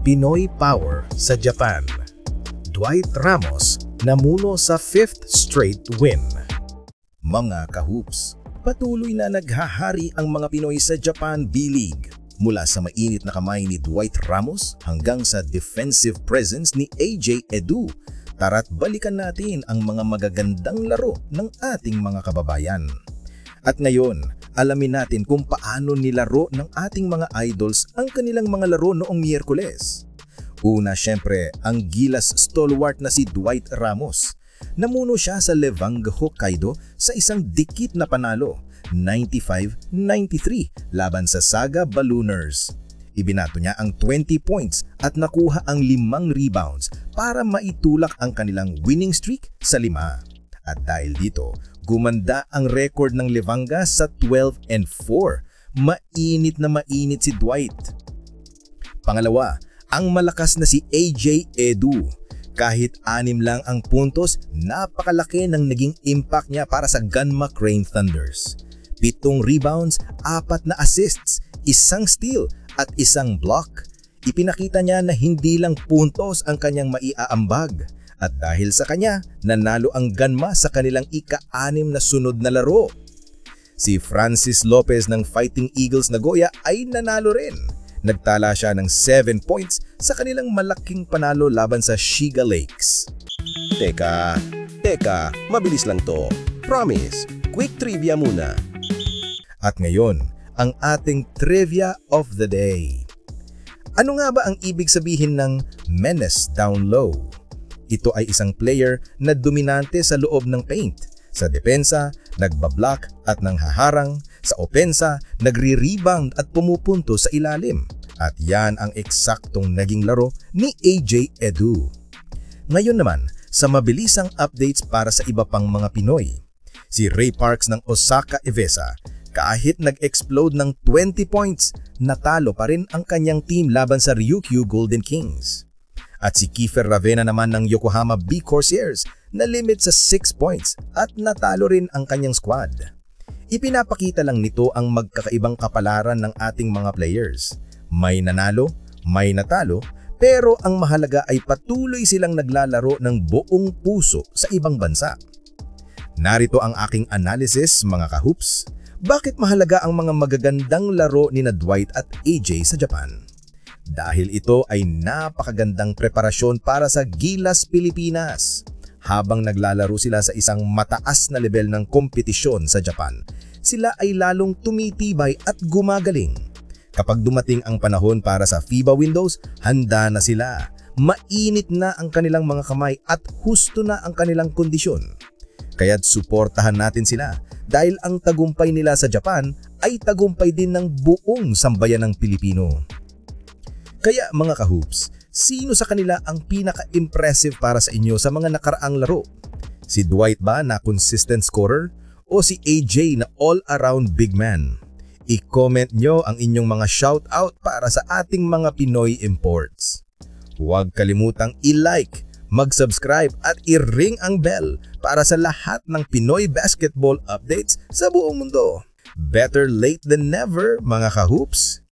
Pinoy Power sa Japan. Dwight Ramos namuno sa 5th straight win. Mga kahoops, patuloy na naghahari ang mga Pinoy sa Japan B-League. Mula sa mainit na kamay ni Dwight Ramos hanggang sa defensive presence ni AJ Edu. Tara't balikan natin ang mga magagandang laro ng ating mga kababayan. At ngayon, alamin natin kung paano nilaro ng ating mga idols ang kanilang mga laro noong Miyerkules. Una syempre, ang gilas stalwart na si Dwight Ramos. Namuno siya sa Levang Hokkaido sa isang dikit na panalo, 95-93 laban sa Saga Ballooners. Ibinato niya ang 20 points at nakuha ang 5 rebounds para maitulak ang kanilang winning streak sa 5. At dahil dito, gumanda ang record ng Levanga sa 12-4. Mainit na mainit si Dwight. Pangalawa, ang malakas na si AJ Edu. Kahit 6 lang ang puntos, napakalaki ng naging impact niya para sa Gunma Crane Thunders. 7 rebounds, 4 na assists, 1 steal at 1 block. Ipinakita niya na hindi lang puntos ang kanyang maiaambag. At dahil sa kanya, nanalo ang Gunma sa kanilang ika-6 na sunod na laro. Si Francis Lopez ng Fighting Eagles Nagoya ay nanalo rin. Nagtala siya ng 7 points sa kanilang malaking panalo laban sa Shiga Lakes. Teka, mabilis lang to. Promise, quick trivia muna. At ngayon, ang ating trivia of the day. Ano nga ba ang ibig sabihin ng menace down low? Ito ay isang player na dominante sa loob ng paint. Sa depensa, nagbablock at nanghaharang. Sa opensa, nagre-rebound at pumupunto sa ilalim. At yan ang eksaktong naging laro ni AJ Edu. Ngayon naman, sa mabilisang updates para sa iba pang mga Pinoy. Si Ray Parks ng Osaka Evesa, kahit nag-explode ng 20 points, natalo pa rin ang kanyang team laban sa Ryukyu Golden Kings. At si Kiefer Ravena naman ng Yokohama B Corsairs na limit sa 6 points at natalo rin ang kanyang squad. Ipinapakita lang nito ang magkakaibang kapalaran ng ating mga players. May nanalo, may natalo, pero ang mahalaga ay patuloy silang naglalaro ng buong puso sa ibang bansa. Narito ang aking analysis, mga kahoops. Bakit mahalaga ang mga magagandang laro ni Dwight at AJ sa Japan? Dahil ito ay napakagandang preparasyon para sa Gilas Pilipinas. Habang naglalaro sila sa isang mataas na level ng kompetisyon sa Japan, sila ay lalong tumitibay at gumagaling. Kapag dumating ang panahon para sa FIBA Windows, handa na sila. Mainit na ang kanilang mga kamay at husto na ang kanilang kondisyon. Kaya't suportahan natin sila dahil ang tagumpay nila sa Japan ay tagumpay din ng buong sambayan ng Pilipino. Kaya mga kahoops, sino sa kanila ang pinaka-impressive para sa inyo sa mga nakaraang laro? Si Dwight ba na consistent scorer o si AJ na all-around big man? I-comment nyo ang inyong mga shoutout para sa ating mga Pinoy imports. Huwag kalimutang i-like, mag-subscribe at i-ring ang bell para sa lahat ng Pinoy basketball updates sa buong mundo. Better late than never, mga kahoops!